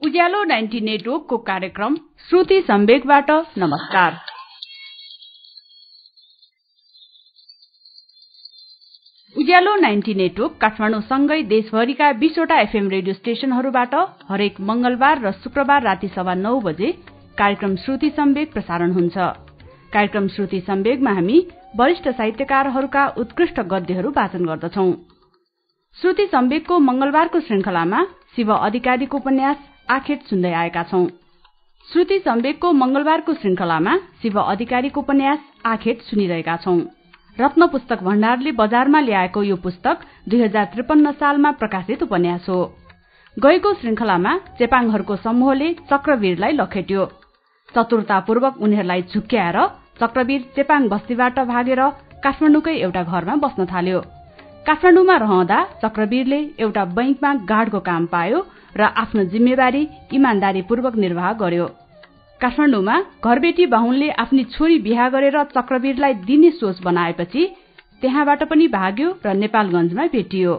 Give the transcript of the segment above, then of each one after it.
उज्यालो 90 नेटवर्कको कार्यक्रम श्रुति सम्वेकबाट नमस्कार। उज्यालो 90 नेटवर्क काठमाडौँ सँगै देशभरिका 20 वटा एफएम रेडियो स्टेशनहरूबाट हरेक मंगलबार र शुक्रबार राति 9:15 बजे कार्यक्रम श्रुति सम्वेक प्रसारण हुन्छ। कार्यक्रम श्रुति सम्वेकमा हामी वरिष्ठ साहित्यकारहरूका उत्कृष्ट गद्यहरू वाचन गर्दछौं। श्रुति सम्वेकको मंगलबारको श्रृंखलामा शिव अधिकारीको उपन्यास आखेट सुन्दै आएका छौं। श्रुति सम्वेकको मंगलबारको श्रृंखलामा शिव अधिकारीको उपन्यास आखेट सुनिरहेका छौं। रत्न पुस्तक भण्डारले बजारमा ल्याएको यो पुस्तक 2053 सालमा प्रकाशित उपन्यास हो। गएको श्रृंखलामा चेपाङहरूको समूहले चक्रवीरलाई लखेट्यो। चतुरतापूर्वक उनीहरूलाई झुक्क्याएर चक्रवीर चेपाङ बस्तीबाट भागेर काठमाडौँकै एउटा घरमा बस्न थाल्यो। काठमाडौँमा रहँदा चक्रवीरले एउटा बैंकमा गार्डको काम पायो र आफ्नो जिम्मेवारी इमानदारीपूर्वक निर्वाह गर्यो। काठमाडौँमा घरबेटी बाहुनले आफ्नी छोरी बिहा गरेर चक्रवीरलाई दिने सोच बनाएपछि त्यहाँबाट पनि भाग्यो र नेपालगञ्जमा भेटियो।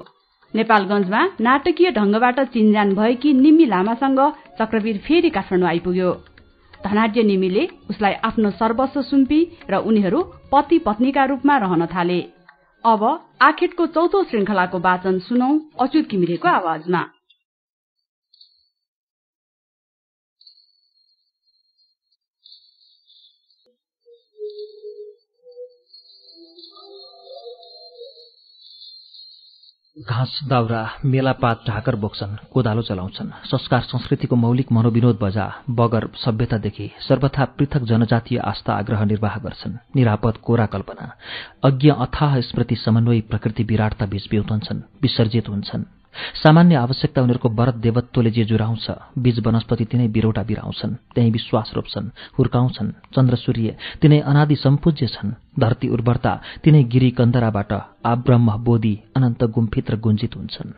नेपालगञ्जमा नाटकीय ढंगबाट चिनजान भएकी निम्मी लामासँग चक्रवीर फेरि काठमाडौँ आइपुग्यो। धनाढ्य निम्मीले उसलाई आफ्नो सर्वस्व सुम्पी र उनीहरू पति पत्नीका रूपमा रहन थाले। अब आखेटको चौथो श्रृंखलाको वाचन सुनौ अच्युत घिमिरेको आवाजमा। घाँस दाउरा मेलापात ढाकर बोक्छन्, कोदालो चलाउँछन्। संस्कार संस्कृतिको मौलिक मनोविनोद बजा बगर सभ्यतादेखि सर्वथा पृथक जनजातीय आस्था आग्रह निर्वाह गर्छन्। निरापद कोरा कल्पना अज्ञ अथाह स्मृति समन्वयी प्रकृति विराटता बीच बिउतन्छन्, विसर्जित हुन्छन्। सामान्य आवश्यकता उनीहरूको वरद देवत्वले जे जुराउँछ, बीज वनस्पति तिनै बिरौटा बिराउँछन्, त्यही विश्वास रोप्छन्, हुर्काउँछन्। चन्द्र सूर्य तिनै अनादि सम्पूज्य छन्, धरती उर्वरता तिनै गिरी कन्दराबाट आब्रह्म बोधि अनन्त गुम्फित र गुञ्जित हुन्छन्।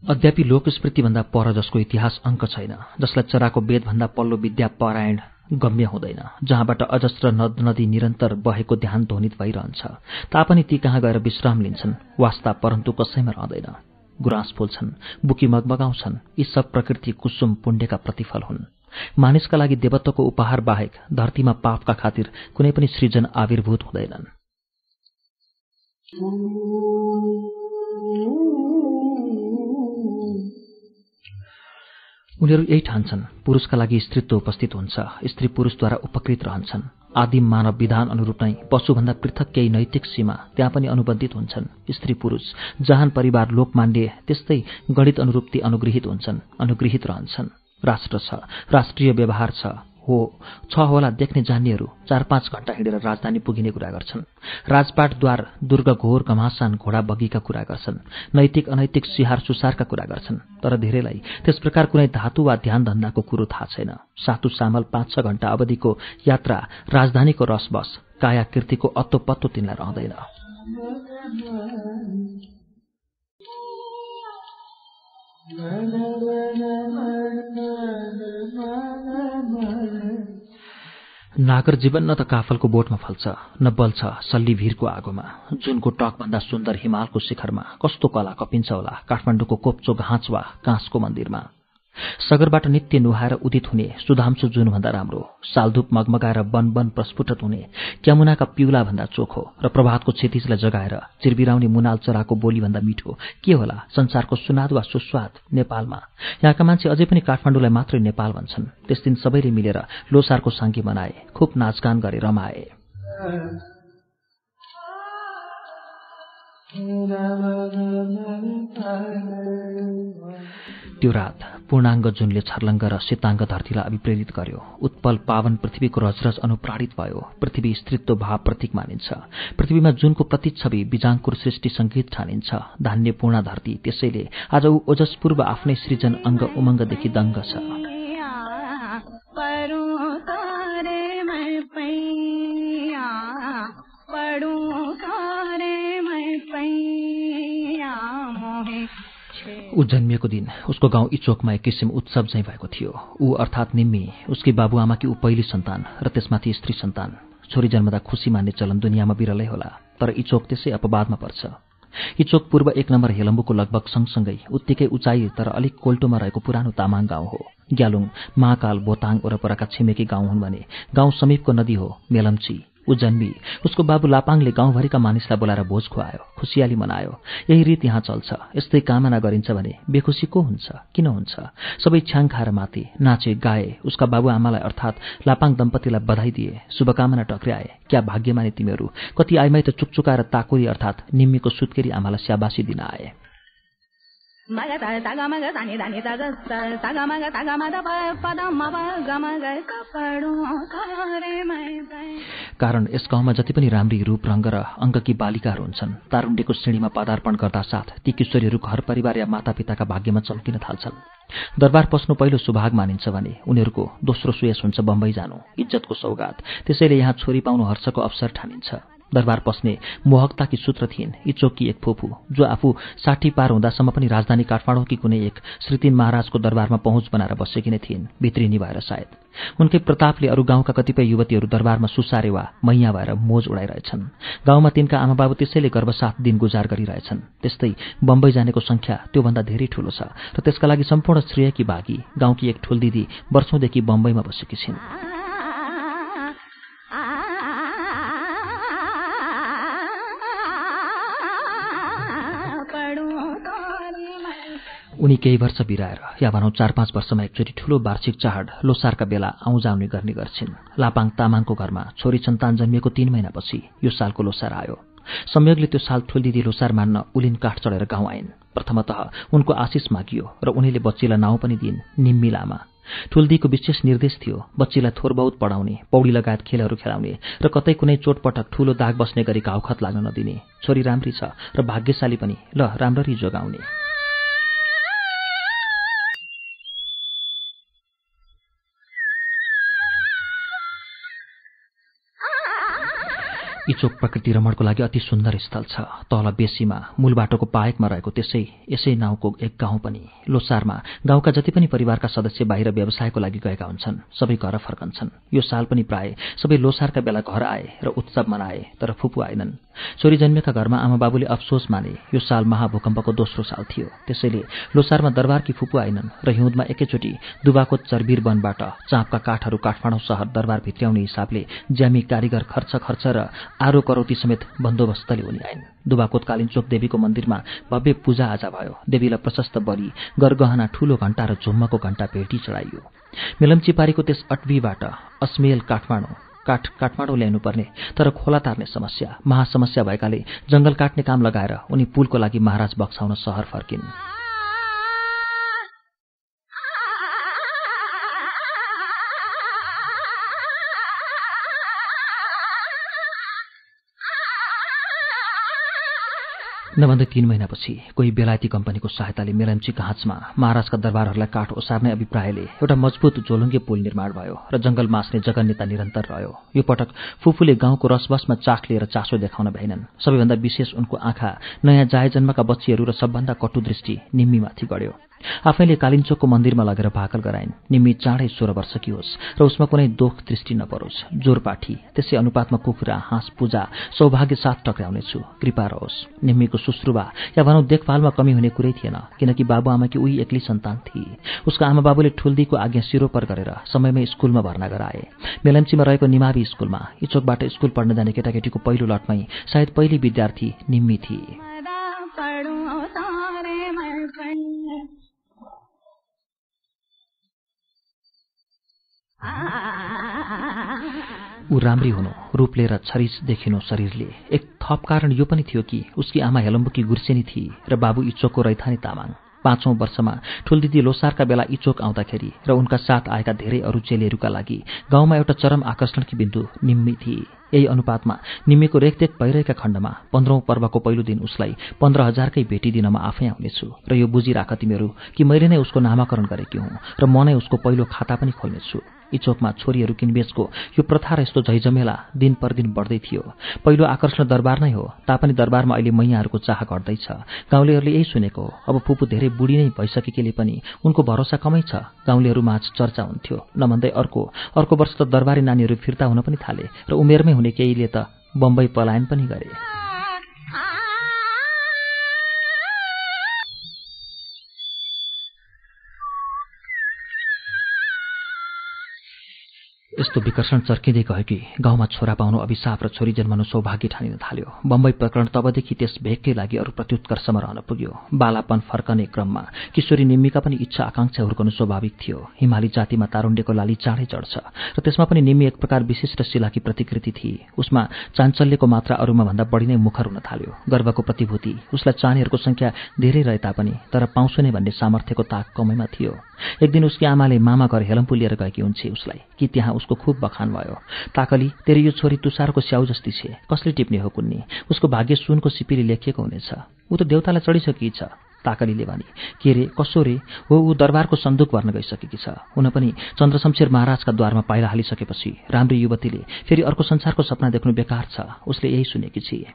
अद्यापि लोकस्मृतिभन्दा पर जसको इतिहास अङ्क छैन, जसलाई चराको वेदभन्दा पल्लो विद्या परायण गम्य हुँदैन, जहाँबाट अजस्र नद नदी निरन्तर बहेको ध्यान ध्वनित भइरहन्छ, तापनि ती कहाँ गएर विश्राम लिन्छन्, वास्ता परन्तु कसैमा रहँदैन। गुराँस फुल्छन्, बुकी मगमगाउँछन्, यी सब प्रकृति कुसुम पुण्यका प्रतिफल हुन्। मानिसका लागि देवत्वको उपहार बाहेक धरतीमा पापका खातिर कुनै पनि सृजन आविर्भूत हुँदैनन्। उनीहरू यही ठान्छन्, पुरुषका लागि स्त्रीत्व उपस्थित हुन्छ, स्त्री पुरुषद्वारा उपकृत रहन्छन्। आदिम मानव विधान अनुरूप नै पशुभन्दा पृथक केही नैतिक सीमा त्यहाँ पनि अनुबन्धित हुन्छन्। स्त्री पुरुष जहान परिवार लोकमान्य त्यस्तै गणित अनुरूप ती अनुगृहित हुन्छन्, अनुगृहित रहन्छन्। राष्ट्र छ, राष्ट्रिय व्यवहार छ होला। देख्ने जान्नेहरू 4-5 घण्टा हिँडेर राजधानी पुगिने कुरा गर्छन्। राजपाट द्वार दुर्ग घोर घमासान घोडा बगीका कुरा गर्छन्, नैतिक अनैतिक सिहार सुसारका कुरा गर्छन्। तर धेरैलाई त्यस प्रकार कुनै धातु वा ध्यान धन्दाको कुरो थाहा छैन। सातु सामल 5-6 घण्टा अवधिको यात्रा, राजधानीको रसबस, काया कीर्तिको अत्तो पत्तो तिनलाई रहँदैन। नागर जीवन न त काफलको बोटमा फल्छ, न बल्छ सल्ली भीरको आगोमा। जुनको टकभन्दा सुन्दर हिमालको शिखरमा कस्तो कला कपिन्छ होला काठमाडौँको कोप्चो घाँच वा काँसको मन्दिरमा। सगरबाट नित्य नुहाएर उदित हुने सुधांशु जुनभन्दा राम्रो, सालधुप मगमगाएर वन वन प्रस्फुटत हुने क्यामुनाका पिउला भन्दा चोखो र प्रभातको क्षितिजलाई जगाएर चिरबिराउने मुनाल चराको बोलीभन्दा मिठो के होला संसारको सुनाद वा सुस्वाद। नेपालमा यहाँका मान्छे अझै पनि काठमाडौँलाई मात्रै नेपाल भन्छन्। त्यस दिन सबैले मिलेर लोसारको साङ्गी मनाए, खुब नाचगान गरे, रमाए। त्यो रात पूर्णाङ्ग जुनले छर्लङ्ग र शीताङ्ग धरतीलाई अभिप्रेरित गर्यो। उत्पल पावन पृथ्वीको रजरज अनुप्राणित भयो। पृथ्वी स्त्रीत्व भाव प्रतीक मानिन्छ। पृथ्वीमा जुनको प्रतिच्छवि बिजाङ्कुर सृष्टि सङ्गीत ठानिन्छ। धान्य पूर्ण धरती, त्यसैले आज ऊ ओजस्पूर्व आफ्नै सृजन अङ्ग उमङ्गदेखि दङ्ग छ। ऊ जन्मिएको दिन उसको गाउँ इचोकमा एक किसिम उत्सव चाहिँ भएको थियो। ऊ अर्थात् निम्मी, उसकी बाबुआमाकी ऊ पहिली सन्तान र त्यसमाथि स्त्री सन्तान। छोरी जन्मदा खुसी मान्ने चलन दुनियाँमा बिरलै होला। तर इचोक त्यसै अपवादमा पर्छ। इचोक पूर्व 1 नम्बर हेलम्बुको लगभग सँगसँगै उत्तिकै उचाइ तर अलिक कोल्टोमा रहेको पुरानो तामाङ गाउँ हो। ग्यालुङ, महाकाल, बोताङ वरपरका छिमेकी गाउँ हुन् भने गाउँ समीपको नदी हो मेलम्ची। ऊ जन्मी उसको बाबु लापाङले गाउँभरिका मानिसलाई बोलाएर भोज खुवायो, खुसियाली मनायो। यही रीत यहाँ चल्छ। यस्तै कामना गरिन्छ भने बेखुसी को हुन्छ, किन हुन्छ? सबै छ्याङ खाएर माथे, नाचे, गाए, उसका बाबुआमालाई अर्थात् लापाङ दम्पतिलाई बधाई दिए, शुभकामना टक्र्याए। क्या भाग्यमानी तिमीहरू! कति आइमाई त चुकचुकाएर ताकुरी अर्थात् निम्मीको सुत्केरी आमालाई स्याबासी दिन आए। कारण यस गाउँमा जति पनि राम्री रूप रङ्ग र अङ्गकी बालिकाहरू हुन्छन्, तारुण्डेको श्रेणीमा पदार्पण गर्दा साथ ती किशोरीहरू घर परिवार या मातापिताका भाग्यमा चम्किन थाल्छन्। दरबार पस्नु पहिलो सुभाग मानिन्छ भने उनीहरूको दोस्रो सुयस हुन्छ बम्बई जानु, इज्जतको सौगात। त्यसैले यहाँ छोरी पाउनु हर्षको अवसर ठानिन्छ। दरबार पस्ने मोहकताकी सूत्र थिइन् इचोककी एक फुपू, जो आफू 60 पार हुँदासम्म पनि राजधानी काठमाडौँकी कुनै एक श्रीतिन महाराजको दरबारमा पहुँच बनाएर बसेकी नै थिइन्, भित्रिनी भएर सायद। उनकै प्रतापले अरू गाउँका कतिपय युवतीहरू दरबारमा सुसारे वा मैया भएर मोज उडाइरहेछन्। गाउँमा तिनका आमाबाबु त्यसैले गर्भसाथ दिन गुजार गरिरहेछन्। त्यस्तै बम्बई जानेको संख्या त्योभन्दा धेरै ठूलो छ र त्यसका लागि सम्पूर्ण श्रेयकी भागी गाउँकी एक ठुल दिदी वर्षौंदेखि बम्बईमा बसेकी छिन्। उनी केही वर्ष बिराएर या भनौँ 4-5 वर्षमा एकचोटि ठूलो वार्षिक चाड लोसारका बेला आउजाउने गर्ने गर्छिन्। लापाङ तामाङको घरमा छोरी सन्तान जन्मिएको 3 महिनापछि यो सालको लोसार आयो। संयोगले त्यो साल ठुलदिदी लोसार मान्न उलिन काठ चढेर गाउँ आइन्। प्रथमतः उनको आशिष मागियो र उनीले बच्चीलाई नाउँ पनि दिइन् निम्मी लामा। ठुलदीको विशेष निर्देश थियो बच्चीलाई थोर बहुत पढाउने, पौडी लगायत खेलहरू खेलाउने र कतै कुनै चोटपटक ठूलो दाग बस्ने गरी घाउखत लाग्न नदिने। छोरी राम्री छ र भाग्यशाली पनि, ल राम्ररी जोगाउने। इचोक प्रकृति रमणको लागि अति सुन्दर स्थल छ। तल बेसीमा मूल बाटोको पाएकमा रहेको यसै नाउँको एक गाउँ पनि। लोसारमा गाउँका जति पनि परिवारका सदस्य बाहिर व्यवसायको लागि गएका हुन्छन्, सबै घर फर्कन्छन्। यो साल पनि प्राय सबै लोसारका बेला घर आए र उत्सव मनाए, तर फुपू आएनन्। छोरी जन्मेका घरमा आमाबाबुले अफसोस माने यो साल महाभूकम्पको दोस्रो साल थियो। त्यसैले लोसारमा दरबारकी फुपू आएनन् र हिउँदमा एकैचोटि दुबाको चरबीर वनबाट चाँपका काठहरू काठमाडौँ शहर दरबार भित्र्याउने हिसाबले ज्यामी कारिगर खर्च र आरो करौती समेत बन्दोबस्तले उनी आइन्। दुबाकोट कालिन्चोक देवीको मन्दिरमा भव्य पूजाआजा भयो। देवीलाई प्रशस्त बलि, गरगहना, ठूलो घण्टा र झुम्मको घण्टा भेटी चढाइयो। मेलम्चीपारीको त्यस अटवीबाट अस्मेल काठमाडौँ ल्याउनुपर्ने तर खोला तार्ने समस्या, महासमस्या भएकाले जंगल काट्ने काम लगाएर उनी पुलको लागि महाराज बक्साउन शहर फर्किन्। नभन्दै 3 महिनापछि कोही बेलायती कम्पनीको सहायताले मेलम्ची काँचमा महाराजका दरबारहरूलाई काठ ओसार्ने अभिप्रायले एउटा मजबुत झोलुङ्गे पुल निर्माण भयो र जंगल मास्ने जगन्यता निरन्तर रह्यो। यो पटक फुपूले गाउँको रसबसमा चाख लिएर चासो देखाउन भएनन्। सबैभन्दा विशेष उनको आँखा नयाँ जाय जन्मका बच्चीहरू र सबभन्दा कटु दृष्टि निम्मीमाथि गढ्यो। आफैले कालिन्चोकको मन्दिरमा लगेर भाकल गराइन्। निम्मी चाँडै 16 वर्षकी होस् र उसमा कुनै दोख दृष्टि नपरोस्। जोरपाठी, त्यसै अनुपातमा कुखुरा, हाँस, पूजा, सौभाग्य साथ टक्राउनेछु, कृपा रहोस्। निम्मीको सुश्रुवा या भनौँ देखभालमा कमी हुने कुरै थिएन, किनकि बाबुआमाकी उही एक्लै सन्तान थिए। उसका आमाबाबुले ठुल्दीको आज्ञा सिरोपर गरेर समयमै स्कुलमा भर्ना गराए। मेलम्चीमा रहेको निमावी स्कुलमा। इचोकबाट स्कुल पढ्न जाने केटाकेटीको पहिलो लटमै सायद पहिली विद्यार्थी निम्मी थिए। ऊ राम्री हुनु, रूपले र छरिस देखिनु शरीरले। एक थप कारण यो पनि थियो कि उसकी आमा हेलम्बुकी गुर्सेनी थिए र बाबु इचोकको रैथानी तामाङ। 5औं वर्षमा ठुलदिदी लोसारका बेला इचोक आउँदाखेरि र उनका साथ आएका धेरै अरू चेलीहरूका लागि गाउँमा एउटा चरम आकर्षणकी बिन्दु निम्मी थिए। यही अनुपातमा निम्मीको रेखदेख भइरहेका खण्डमा 15औं पर्वको पहिलो दिन उसलाई 15,000कै भेटी दिन म आफै आउनेछु र यो बुझिराख तिमीहरू कि मैले नै उसको नामाकरण गरेकी हुँ र म नै उसको पहिलो खाता पनि खोल्नेछु। इचोकमा छोरीहरू किनबेचको यो प्रथा र यस्तो झैझमेला दिन पर दिन बढ्दै थियो। पहिलो आकर्षण दरबार नै हो, तापनि दरबारमा अहिले मैयाहरूको चाह घट्दैछ। गाउँलेहरूले यही सुनेको हो। अब फुपू धेरै बुढी नै भइसकेकेले पनि उनको भरोसा कमै छ। गाउँलेहरू माझ चर्चा हुन्थ्यो। नभन्दै अर्को वर्ष त दरबारी नानीहरू फिर्ता हुन पनि थाले र उमेरमै हुने केहीले त बम्बई पलायन पनि गरे। यस्तो विकर्षण चर्किँदै गयो कि गाउँमा छोरा पाउनु अभिशाप र छोरी जन्मनु सौभाग्य ठानिन थाल्यो। बम्बई प्रकरण तबदेखि त्यस भेगकै लागि अरू प्रत्युत्कर्षमा रहन पुग्यो। बालापन फर्कने क्रममा किशोरी निम्मीका पनि इच्छा आकांक्षा हुर्कनु स्वाभाविक थियो। हिमाली जातिमा तारुण्यको लाली चाँडै चढ्छ र त्यसमा पनि निम्मी एक प्रकार विशिष्ट शिलाकी प्रतिकृति थिए। उसमा चाञ्चल्यको मात्रा अरूमा भन्दा बढी नै मुखर हुन थाल्यो। गर्वको प्रतिभूति, उसलाई चाहनेहरूको संख्या धेरै रहे तापनि तर पाउँछु नै भन्ने सामर्थ्यको ताक कमैमा थियो। एक दिन उसकी आमाले मामा घर हेलम्पु लिएर गएकी हुन्छे उसलाई कि त्यहाँ उसको खुब बखान भयो। ताकली, तेरो यो छोरी तुषारको स्याउ जस्ती छे, कसले टिप्ने हो कुन्नी? उसको भाग्य सुनको सिपीले लेखिएको हुनेछ। ऊ त देउतालाई चढिसकेकी छ। ताकलीले भने, के रे, कसो रे? हो, ऊ दरबारको सन्दुक भर्न गइसकेकी छ। हुन पनि चन्द्रशमशेर महाराजका द्वारमा पाइला हालिसकेपछि राम्री युवतीले फेरि अर्को संसारको सपना देख्नु बेकार छ। उसले यही सुनेकी छिए।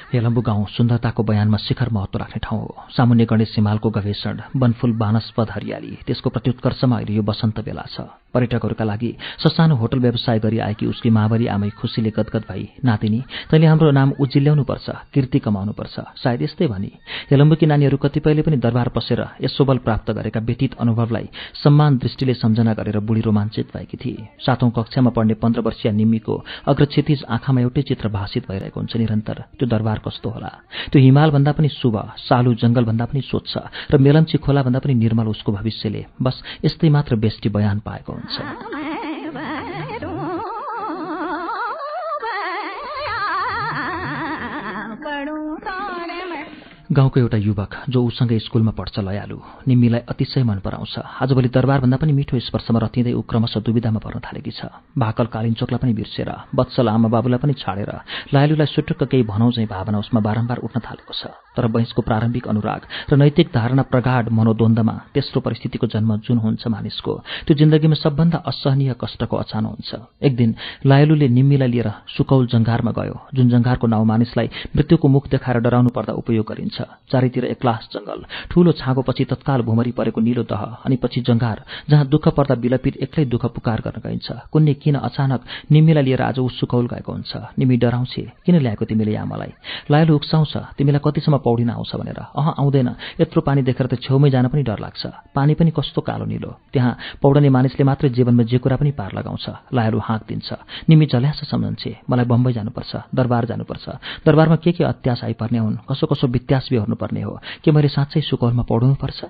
हेलम्बु गाउँ सुन्दरताको बयानमा शिखर महत्व राख्ने ठाउँ हो। सामुन्ने गणेश हिमालको गवेषण, वनफूल वानस्पत हरियाली, त्यसको प्रत्युत्कर्षमा अहिले यो बसन्त बेला छ। पर्यटकहरूका लागि ससानो होटल व्यवसाय गरी आएकी उसकी मावरी आमै खुसीले गदगद भई, नातिनी, तैँले हाम्रो नाम उज्जिल्याउनुपर्छ, कीर्ति कमाउनुपर्छ, सायद यस्तै भनी। हेलम्बुकी नानीहरू कतिपयले पनि दरबार पसेर यस सोबल प्राप्त गरेका व्यतीत अनुभवलाई सम्मान दृष्टिले सम्झना गरेर बुढी रोमाञ्चित भएकी थिए। 7औं कक्षामा पढ्ने 15 वर्षीय निम्मीको अग्रक्षितिज आँखामा एउटै चित्र भाषित भइरहेको हुन्छ निरन्तर। त्यो दरबार कस्तो होला? त्यो हिमाल भन्दा पनि शुभ, सालु जंगल भन्दा पनि स्वच्छ र मेलम्ची खोला भन्दा पनि निर्मल उसको भविष्यले बस यस्तै मात्र बेष्टि बयान पाएको हुन्छ। गाउँको एउटा युवक जो उसँगै स्कुलमा पढ्छ लयालु, निम्मीलाई अतिशय मन पराउँछ। आजभोलि दरबारभन्दा पनि मिठो स्पर्शमा रतिँदै ऊ क्रमशः दुविधामा पर्न थालेकी छ। भाकल कालिन्चोकलाई पनि बिर्सेर, वत्सल आमा बाबुलाई पनि छाडेर लयालुलाई सुटुक्क केही भनौँ चाहिँ भावना उसमा बारम्बार उठ्न थालेको छ। तर वयसको प्रारम्भिक अनुराग र नैतिक धारणा प्रगाढ मनोद्वन्द्वमा तेस्रो परिस्थितिको जन्म जुन हुन्छ मानिसको, त्यो जिन्दगीमा सबभन्दा असहनीय कष्टको अचानो हुन्छ। एक दिन लयालुले निम्मीलाई लिएर सुकौल जङ्घारमा गयो, जुन जङ्घारको नाउँ मानिसलाई मृत्युको मुख देखाएर डराउनु पर्दा उपयोग गरिन्छ। चारैतिर एक्लास जंगल, ठूलो छाँगोपछि तत्काल भुमरी परेको निलो दह, अनि पछि जंगार जहाँ दुःख पर्दा बिलपित एक्लै दुःख पुकार गर्न गइन्छ। कुन्ने किन अचानक निम्मीलाई लिएर आज ऊ सुकौल गएको हुन्छ? निम्मी डराउँछे, किन ल्याएको तिमीले यहाँ मलाई? लयालु उक्साउँछ, तिमीलाई कतिसम्म पौडिन आउँछ भनेर। आउँदैन, यत्रो पानी देखेर त छेउमै जान पनि डर लाग्छ। पानी पनि कस्तो कालो निलो, त्यहाँ पौडने मानिसले मात्रै जीवनमा जे कुरा पनि पार लगाउँछ। लयालु हाँक दिन्छ। निम्मी झल्यास सम्झन्छे, मलाई बम्बई जानुपर्छ, दरबार जानुपर्छ। दरबारमा के अत्यास आइपर्ने हुन्, कसो कसो वित्यास हेर्नुपर्ने हो। के मैले साँच्चै सुकौलमा पढ्नुपर्छ?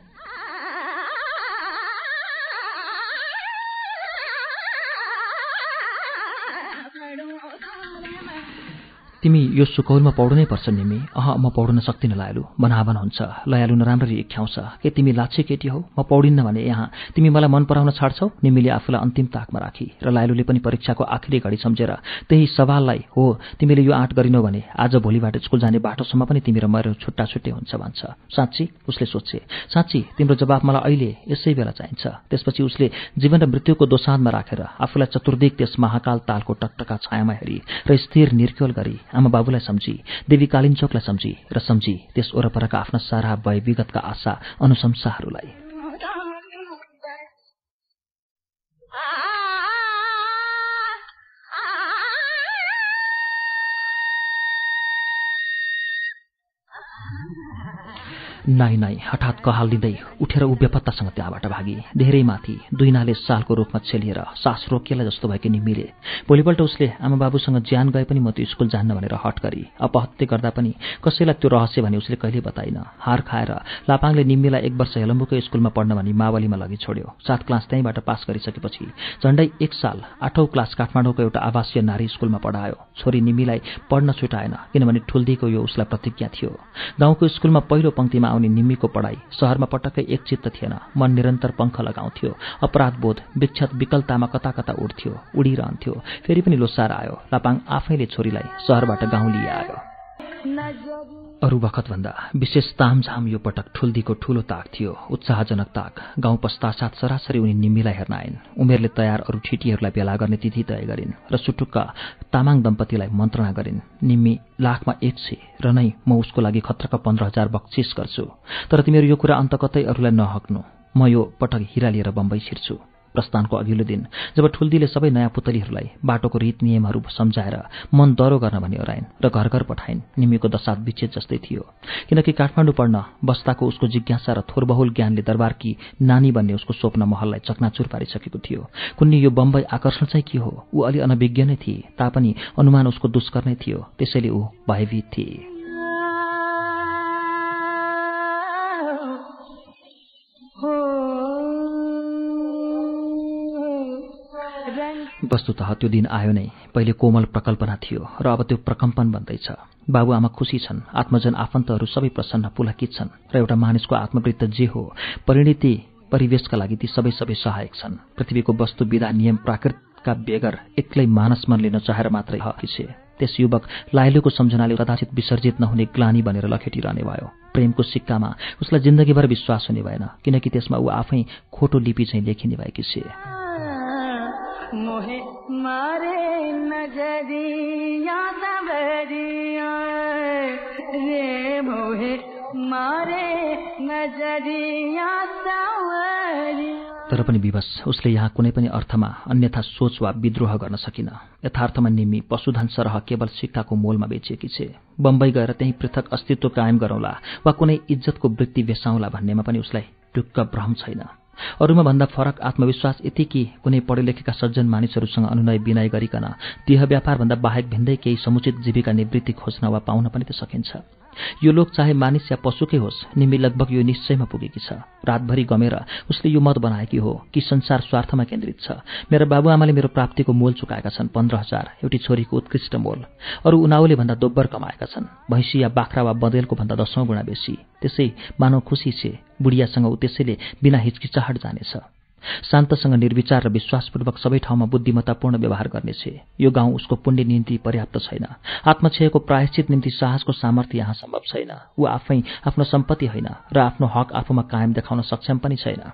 तिमी यो सुकौलमा पौड्नै पर्छ निम्मी। म पौड्न सक्दिनँ लयालु, बनावन हुन्छ। लयालु नराम्ररी इख्याउँछ, के तिमी लाच्छे केटी हौ? म पौडिन्न भने यहाँ तिमी मलाई मन पराउन छाड्छौ? निम्मीले आफूलाई अन्तिम ताकमा राखी र लयालुले पनि परीक्षाको आखिरी घडी सम्झेर त्यही सवाललाई, हो तिमीले यो आँट गरिनौ भने आज भोलिबाट स्कुल जाने बाटोसम्म पनि तिमी र मेरो छुट्टा छुट्टै हुन्छ भन्छ। साँच्ची? उसले सोचे। साँच्ची? तिम्रो जवाफ मलाई अहिले यसै बेला चाहिन्छ। त्यसपछि उसले जीवन र मृत्युको दोसाँधमा राखेर आफूलाई चतुर्दिक त्यस महाकाल तालको टकटका छायामा हेरी र स्थिर निर्क्योल गरी आमा बाबुलाई सम्झी, देवी कालिन्चोकलाई सम्झी र सम्झी त्यस वरपरका आफ्ना सारा भय विगतका आशा अनुशंसाहरूलाई। नाइ नाइ हठात कहाल दिँदै उठेर ऊ बेपत्तासँग त्यहाँबाट भागी। धेरै माथि 2 नाले सालको रूपमा छेलिएर सास रोकिएला जस्तो भएकी निम्मीले भोलिपल्ट उसले आमा बाबुसँग ज्यान गए पनि म त्यो स्कुल जान्न भनेर हट गरी। अपहत्य गर्दा पनि कसैलाई त्यो रहस्य भने उसले कहिले बताइन। हार खाएर लापाङले निम्मीलाई 1 वर्ष हेलम्बुकै स्कुलमा पढ्न भनी मावलीमा लगी छोड्यो। 7 क्लास त्यहीँबाट पास गरिसकेपछि झण्डै 1 साल 8औं क्लास काठमाडौँको एउटा आवासीय नारी स्कुलमा पढायो। छोरी निम्मीलाई पढ्न छुटाएन, किनभने ठुल्दीको यो उसलाई प्रतिज्ञा थियो। गाउँको स्कुलमा पहिलो पंक्तिमा आउने निम्मीको पढाइ शहरमा पटक्कै एकचित्त थिएन। मन निरन्तर पंख लगाउँथ्यो। अपराधबोध विक्षत विकलतामा कता कता उड्थ्यो, उडिरहन्थ्यो। फेरि पनि लोसार आयो। लापाङ आफैले छोरीलाई शहरबाट गाउँ लिआयो। अरू बखतभन्दा विशेष तामझाम यो पटक ठुल्दीको ठूलो ताक थियो, उत्साहजनक ताक। गाउँ पश्चात सरासरी उनी निम्मीलाई हेर्न आइन्। उमेरले तयार अरू ठिटीहरूलाई भेला गर्ने तिथि तय गरिन् र सुटुक्क तामाङ दम्पतिलाई मन्त्रणा गरिन्। निम्मी लाखमा 1 छे र नै म उसको लागि खतरका 15,000 बक्सिस गर्छु। तर तिमीहरू यो कुरा अन्त कतै अरूलाई नहक्नु। म यो पटक हिरा लिएर बम्बई छिर्छु। प्रस्थानको अघिल्लो दिन जब ठुल्दीले सबै नयाँ पुतलीहरूलाई बाटोको रीत नियमहरू सम्झाएर मन दह्रो गर्न भनी हराइन् र घर घर पठाइन्, निम्मीको दशा विच्छेद जस्तै थियो। किनकि काठमाडौँ पढ्न बस्दाको उसको जिज्ञासा र थोरबहुल ज्ञानले दरबारकी नानी बन्ने उसको स्वप्न महललाई चकनाचुर पारिसकेको थियो। कुन्नी यो बम्बई आकर्षण चाहिँ के हो? ऊ अलि अनभिज्ञ नै थिए, तापनि अनुमान उसको दुष्कर नै थियो, त्यसैले ऊ भयभीत थिए। वस्तुतः त्यो दिन आयो नै। पहिले कोमल प्रकल्पना थियो र अब त्यो प्रकम्पन बन्दैछ। बाबुआमा खुसी छन्, आत्मजन आफन्तहरू सबै प्रसन्न पुलकित छन् र एउटा मानिसको आत्मवृत्त जे हो, परिणति परिवेशका लागि ती सबै सहायक छन्। पृथ्वीको वस्तु विधा नियम प्राकृतका बेगर एक्लै मानस मनले नचाहेर मात्रै हकिछे। त्यस युवक लाइलोको सम्झनाले कदाचित विसर्जित नहुने ग्लानी बनेर लखेटिरहने भयो। प्रेमको सिक्कामा उसलाई जिन्दगीभर विश्वास हुने भएन, किनकि त्यसमा ऊ आफै खोटो लिपि चाहिँ लेखिने भएकी छे। मोहे मारे नजरिया सबरिया रे, मोहे मारे नजरिया सबरिया। तर पनि विवश उसले यहाँ कुनै पनि अर्थमा अन्यथा सोच वा विद्रोह गर्न सकिन। यथार्थमा निम्मी पशुधन सरह केवल सिक्काको मोलमा बेचिएकी छे। बम्बई गएर त्यही पृथक अस्तित्व कायम गरौँला वा कुनै इज्जतको वृत्ति बेसाउँला भन्नेमा पनि उसलाई ढुक्क भ्रम छैन। अरूमा भन्दा फरक आत्मविश्वास यति कि कुनै पढे लेखेका सज्जन मानिसहरूसँग अनुनय विनय गरिकन देह व्यापारभन्दा बाहेक भिन्दै केही समुचित जीविका निवृत्ति खोज्न वा पाउन पनि त सकिन्छ। यो लोक चाहे मानिस या पशुकै होस्, निम्मी लगभग यो निश्चयमा पुगेकी छ। रातभरि गमेर उसले यो मत बनाएकी हो कि संसार स्वार्थमा केन्द्रित छ। मेरा बाबुआमाले मेरो प्राप्तिको मोल चुकाएका छन् 15,000, एउटी छोरीको उत्कृष्ट मोल। अरू उनाउले भन्दा दोब्बर कमाएका छन्, भैँसी या बाख्रा वा बँदेलको भन्दा 10औं गुणा बेसी। त्यसै मानव खुसी छे, बुढियासँग ऊ त्यसैले बिना हिचकिचाहट जानेछ। शान्तसँग निर्विचार र विश्वासपूर्वक सबै ठाउँमा बुद्धिमत्तापूर्ण व्यवहार गर्नेछे। यो गाउँ उसको पुण्य निम्ति पर्याप्त छैन। आत्मक्षयको प्रायश्चित निम्ति साहसको सामर्थ्य यहाँ सम्भव छैन। ऊ आफै आफ्नो सम्पत्ति होइन र आफ्नो हक आफूमा कायम देखाउन सक्षम पनि छैन।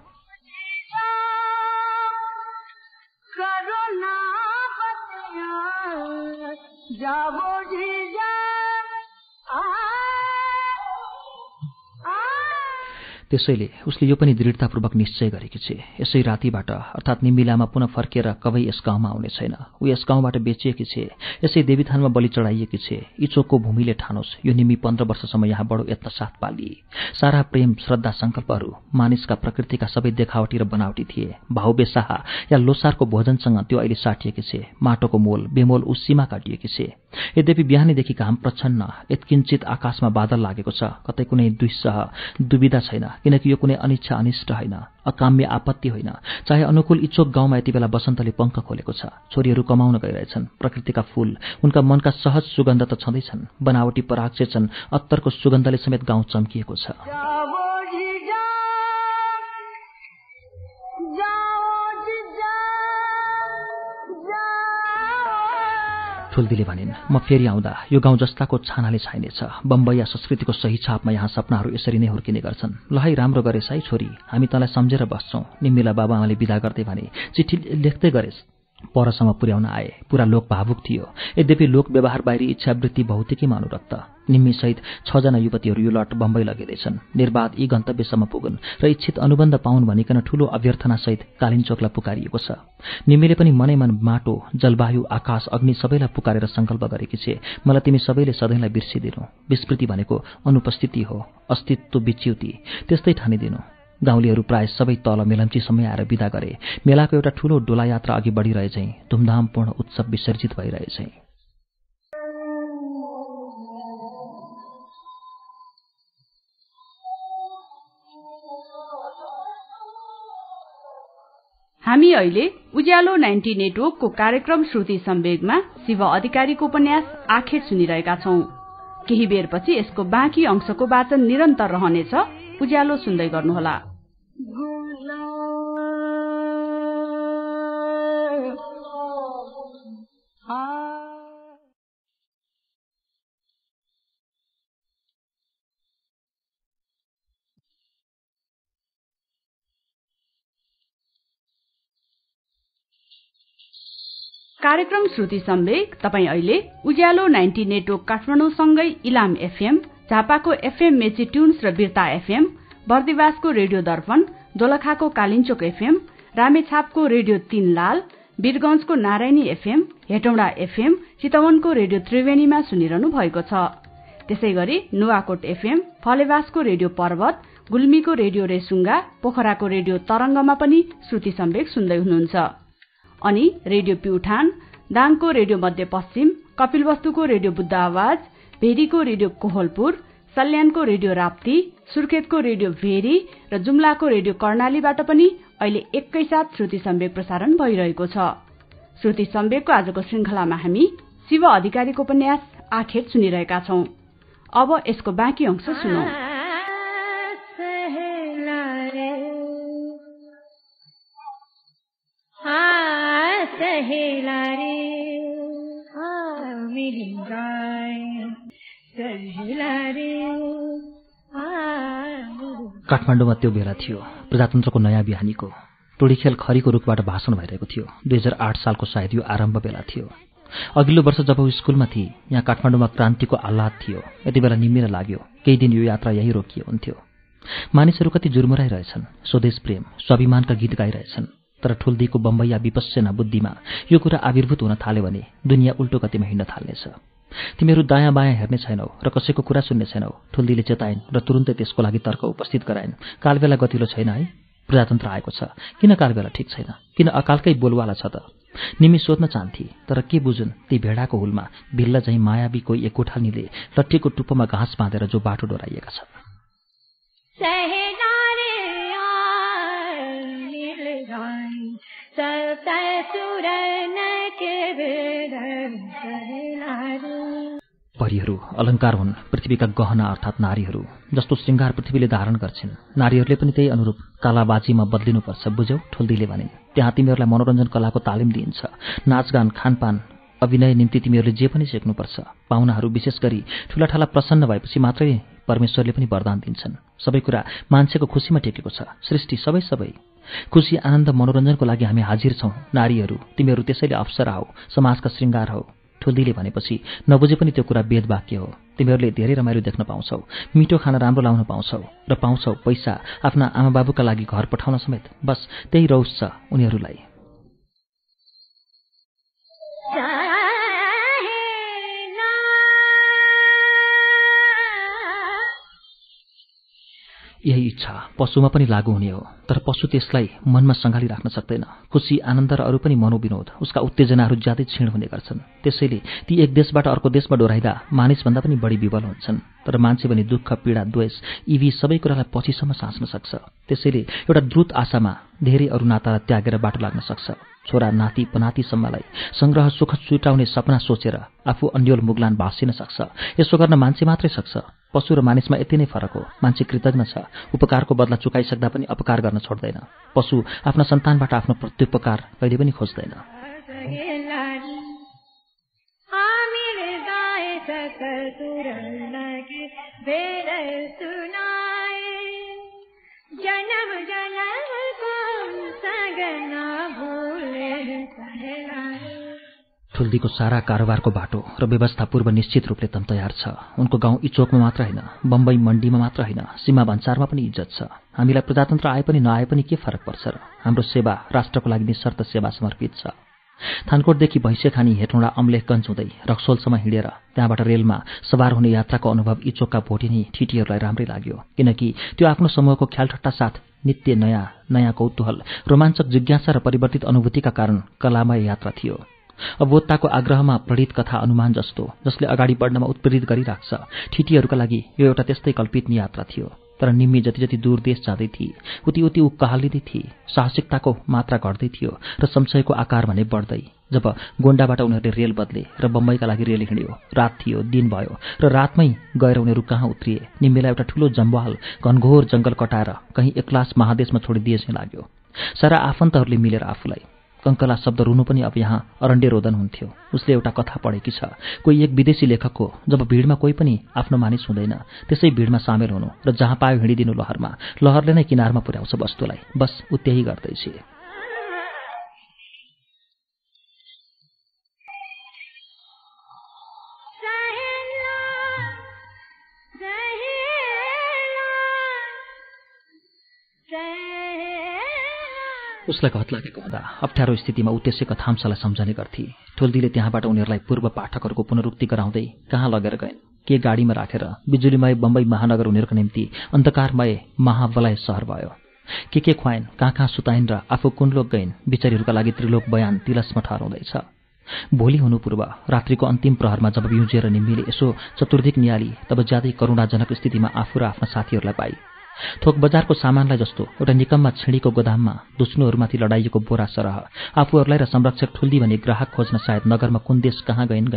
त्यसैले उसले यो पनि दृढतापूर्वक निश्चय गरेकी छे, यसै रातिबाट अर्थात् निम्बिलामा पुनः फर्केर कबै यस गाउँमा आउने छैन। ऊ यस गाउँबाट बेचिएकी छे, यसै देवीथानमा बलि चढाइएकी छे। इचोकको भूमिले ठानोस् यो निम्बी 15 वर्षसम्म यहाँ बडो यत्न साथ पालिए। सारा प्रेम, श्रद्धा, संकल्पहरू मानिसका प्रकृतिका सबै देखावटी र बनावटी थिए। भाउ बेसाहा या लोसारको भोजनसँग त्यो अहिले साटिएकी छे। माटोको मोल बेमोल ऊ सीमा काटिएकी छे। यद्यपि बिहानैदेखि घाम प्रच्छन्न, यत्किञ्चित आकाशमा बादल लागेको छ, कतै कुनै दुविधा छैन, किनकि यो कुनै अनिच्छा अनिष्ट होइन, अकाम्य आपत्ति होइन। चाहे अनुकूल इचोक गाउँमा यति बेला बसन्तले पंख खोलेको छ। छोरीहरू कमाउन गइरहेछन्। प्रकृतिका फूल, उनका मनका सहज सुगन्ध त छँदैछन्, बनावटी पराग छन्, अत्तरको सुगन्धले समेत गाउँ चम्किएको छ। ठुल्दीले भनिन्, म फेरि आउँदा यो गाउँ जस्ताको छानाले छाइनेछ। बम्बई या संस्कृतिको सही छापमा यहाँ सपनाहरू यसरी नै हुर्किने गर्छन्। ल है, राम्रो गरेस् है छोरी, हामी तँलाई सम्झेर बस्छौं। निम्मीलाई बाबाआमाले विदा गर्दै भने, चिठी लेख्दै गरेस्। परसम्म पुर्याउन आए। पूरा लोक भावुक थियो। यद्यपि लोक व्यवहार बाहिरी इच्छावृत्ति भौतिकीमा अनुरक्त। निम्मीसहित 6 जना युवतीहरू यो लट बम्बई लगिँदैछन्। निर्बाध यी गन्तव्यसम्म पुगुन् र इच्छित अनुबन्ध पाउन् भनिकन ठूलो अभ्यर्थनासहित कालिन्चोकलाई पुकारिएको छ। निम्मीले पनि मनै मन माटो, जलवायु, आकाश, अग्नि सबैलाई पुकारेर संकल्प गरेकी छे, मलाई तिमी सबैले सधैँलाई बिर्सिदिनु। विस्मृति भनेको अनुपस्थिति हो, अस्तित्व विच्युति, त्यस्तै ठानिदिनु। गाउँलेहरू प्राय सबै तल मेलम्चीसम्मै आएर विदा गरे। मेलाको एउटा ठूलो डोला यात्रा अघि बढिरहे चाहिँ, धुमधामपूर्ण उत्सव विसर्जित भइरहे चाहिँ। हामी अहिले उज्यालो 90 नेटवर्कको कार्यक्रम श्रुति सम्वेगमा शिव अधिकारीको उपन्यास आखेर सुनिरहेका छौं। केही बेरपछि यसको बाँकी अंशको वाचन निरन्तर रहनेछ। उज्यालो सुन्दै गर्नुहोला। कार्यक्रम श्रुति सम्वेग तपाई अहिले उज्यालो 90 नेटवर्क काठमाडौँसँगै इलाम एफएम, झापाको एफएम मेची ट्युन्स र बिर्ता एफएम, बर्दिवासको रेडियो दर्पण, दोलखाको कालिन्चोक एफएम रामेछापको रेडियो 3 लाल, वीरगंजको नारायणी एफएम, हेटौडा एफएम, चितवनको रेडियो त्रिवेणीमा सुनिरहनु भएको छ। त्यसैगरी नुवाकोट एफएम, फलेवासको रेडियो पर्वत, गुल्मीको रेडियो रेसुङ्गा, पोखराको रेडियो तरंगमा पनि श्रुति सम्वेक सुन्दै हुनुहुन्छ। अनि रेडियो प्युठान, दाङको रेडियो मध्यपश्चिम, कपिलवस्तुको रेडियो बुद्ध आवाज, भेरीको रेडियो कोहलपुर, सल्यानको रेडियो राप्ती, सुर्खेतको रेडियो भेरी र जुम्लाको रेडियो कर्णालीबाट पनि अहिले एकैसाथ श्रुति सम्वेक प्रसारण भइरहेको छ। श्रुति सम्वेकको आजको श्रृंखलामा हामी शिव अधिकारीको उपन्यास आखेट सुनिरहेका छौं। अब यसको बाँकी अंश सुनौं। काठमाडौँमा त्यो बेला थियो प्रजातन्त्रको नयाँ बिहानीको। टोडी खेल खरीको रुखबाट भाषण भइरहेको थियो। 2008 सालको सायद यो आरम्भ बेला थियो। अघिल्लो वर्ष जब ऊ स्कुलमा थिए, यहाँ काठमाडौँमा क्रान्तिको आह्लाद थियो। यति बेला निम्मिन लाग्यो केही दिन यो यात्रा यही रोकियो हुन्थ्यो। मानिसहरू कति जुर्मुराइरहेछन्, स्वदेश प्रेम, स्वाभिमानका गीत गाइरहेछन्। तर ठुल्दीको बम्बईया विपश्यना बुद्धिमा यो कुरा आविर्भूत हुन थाल्यो भने दुनियाँ उल्टो गतिमा हिँड्न थाल्नेछ। तिमीहरू दायाँ बायाँ हेर्ने छैनौ र कसैको कुरा सुन्ने छैनौ, ठुल्दीले चेताइन् र तुरुन्तै त्यसको लागि तर्क उपस्थित गराइन्। कालबेला गतिलो छैन है, प्रजातन्त्र आएको छ, किन कालबेला ठिक छैन, किन अकालकै बोलवाला छ त? निमी सोध्न चाहन्थे, तर के बुझुन् ती भेडाको हुलमा भिल्ला झैं मायावी कोही एक कोठालीले लट्ठीको टुप्पोमा घाँस बाँधेर जो बाटो डोराइएका छन्। परिहरू अलङ्कार हुन् पृथ्वीका गहना अर्थात् नारीहरू। जस्तो श्रृङ्गार पृथ्वीले धारण गर्छिन्, नारीहरूले पनि त्यही अनुरूप कालाबाजीमा बदलिनुपर्छ, बुझ्यौ? ठुल्दीले भने। त्यहाँ तिमीहरूलाई मनोरञ्जन कलाको तालिम दिइन्छ। नाचगान, खानपान, अभिनय निम्ति तिमीहरूले जे पनि सिक्नुपर्छ। पाहुनाहरू विशेष गरी ठूलाठाला प्रसन्न भएपछि मात्रै परमेश्वरले पनि वरदान दिन्छन्। सबै कुरा मान्छेको खुसीमा टेकेको छ। सृष्टि सबै खुशी, आनन्द, मनोरञ्जनको लागि हामी हाजिर छौं। नारीहरू, तिमीहरू त्यसैले अप्सरा हौ, समाजका श्रृङ्गार हौ। ठुल्दीले भनेपछि नबुझे पनि त्यो कुरा वेद वाक्य हो। तिमीहरूले धेरै रमाइलो देख्न पाउँछौ, मिठो खाना राम्रो लाउन पाउँछौ र पाउँछौ पैसा आफ्ना आमाबाबुका लागि घर पठाउन समेत। बस त्यही रौस छ उनीहरूलाई। यही इच्छा पशुमा पनि लागू हुने हो, तर पशु त्यसलाई मनमा सँगाली राख्न सक्दैन। खुशी, आनन्द र अरू पनि मनोविनोद, उसका उत्तेजनाहरू ज्यादै क्षीण हुने गर्छन्। त्यसैले ती एक देशबाट अर्को देशमा डोराइदा मानिसभन्दा पनि बढी विबल हुन्छन्। तर मान्छे भने दुःख, पीडा, द्वेष यी सबै कुरालाई पछिसम्म साँच्न सक्छ। त्यसैले एउटा द्रुत आशामा धेरै अरू नातालाई त्यागेर बाटो लाग्न सक्छ। छोरा, नाति, पनातिसम्मलाई संग्रह सुख छुटाउने सपना सोचेर आफू अन्यल मुगलान भाँसिन सक्छ। यसो गर्न मान्छे मात्रै सक्छ। पशु र मानिसमा यति नै फरक हो। मान्छे कृतज्ञ छ, उपकारको बदला चुकाइसक्दा पनि अपकार गर्न छोड्दैन। पशु आफ्ना सन्तानबाट आफ्नो प्रत्युपकार कहिले पनि खोज्दैन। ठुल्दीको सारा कारोबारको बाटो र व्यवस्था पूर्व निश्चित रूपले तम तयार छ। उनको गाउँ इचोकमा मात्र होइन, बम्बई मण्डीमा मात्र होइन, सीमा भन्सारमा पनि इज्जत छ। हामीलाई प्रजातन्त्र आए पनि नआए पनि के फरक पर्छ र? हाम्रो सेवा राष्ट्रको लागि निशर्त सेवा समर्पित छ। थानकोटदेखि भैँसेखानी, हेटौँडा, अम्लेखगञ्ज हुँदै रक्सोलसम्म हिँडेर त्यहाँबाट रेलमा सवार हुने यात्राको अनुभव इचोकका भोटिनी ठिटीहरूलाई राम्रै लाग्यो, किनकि त्यो आफ्नो समूहको ख्यालठट्टा साथ नित्य नयाँ कौतूहल, रोमाञ्चक जिज्ञासा र परिवर्तित अनुभूतिका कारण कलामय यात्रा थियो। अबोधताको आग्रहमा प्रणीत कथा अनुमान जस्तो, जसले अगाडि बढ्नमा उत्प्रेरित गरिराख्छ। ठिटीहरूका लागि यो एउटा त्यस्तै कल्पित यात्रा थियो। तर निम्मी जति दूर देश जाँदै थिए उति ऊ कहालिँदै थिए। साहसिकताको मात्रा घट्दै थियो र संशयको आकार भने बढ्दै। जब गोन्डाबाट उनीहरूले रेल बदले र बम्बईका लागि रेल हिँड्यो, रात थियो, दिन भयो र रातमै गएर उनीहरू कहाँ उत्रिए? निम्मीलाई एउटा ठूलो जम्वाल घनघोर जंगल कटाएर कहीँ एक्लास महादेशमा छोडिदिए चाहिँ लाग्यो। सारा आफन्तहरूले मिलेर आफूलाई। कंकला शब्द रुनु पनि अब यहाँ अरण्य रोदन हुन्थ्यो। उसले एउटा कथा पढेकी छ, कोही एक विदेशी लेखकको। जब भिडमा कोही पनि आफ्नो मानिस हुँदैन, त्यसै भिडमा सामेल हुनु र जहाँ पायो हिँडिदिनु लहरमा। लहरले नै किनारमा पुर्याउँछ वस्तुलाई। बस ऊ त्यही गर्दैछ। उसलाई घत लागेको हुँदा अप्ठ्यारो स्थितिमा ऊ त्यसैका थाम्सालाई सम्झने गर्थे। ठुल्दीले त्यहाँबाट उनीहरूलाई पूर्व पाठकहरूको पुनरुक्ति गराउँदै कहाँ लगेर गइन्, के गाडीमा राखेर बिजुलीमय बम्बई महानगर उनीहरूको निम्ति अन्धकारमय महावलय सहर भयो। के खुवाइन्, कहाँ सुताइन् र आफू कुन लोक गइन्, बिचारीहरूका लागि त्रिलोक बयान तिलस्म ठहराउँदैछ। भोलि हुनु पूर्व रात्रिको अन्तिम प्रहरमा जब बिउजिएर निम्मीले यसो चतुर्दिक नियाली, तब ज्यादै करुणाजनक स्थितिमा आफू र आफ्ना साथीहरूलाई पाई। थोक बजारको सामानलाई जस्तो एउटा निकममा छिडीको गोदाममा दुश्मनहरूमाथि लडाइएको बोरा सरह आफूहरूलाई र संरक्षक ठुल्दी भने ग्राहक खोज्न सायद नगरमा कुन देश कहाँ गइन्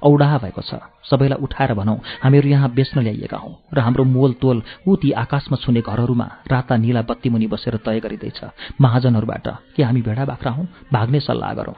औडाहा भएको छ। सबैलाई उठाएर भनौँ हामीहरू यहाँ बेच्न ल्याइएका हौँ र हाम्रो मोल तोल ऊ ती आकाशमा छुने घरहरूमा राता नीला बत्तीमुनि बसेर तय गरिँदैछ महाजनहरूबाट कि हामी भेडा बाख्रा हौँ, भाग्ने सल्लाह गरौँ।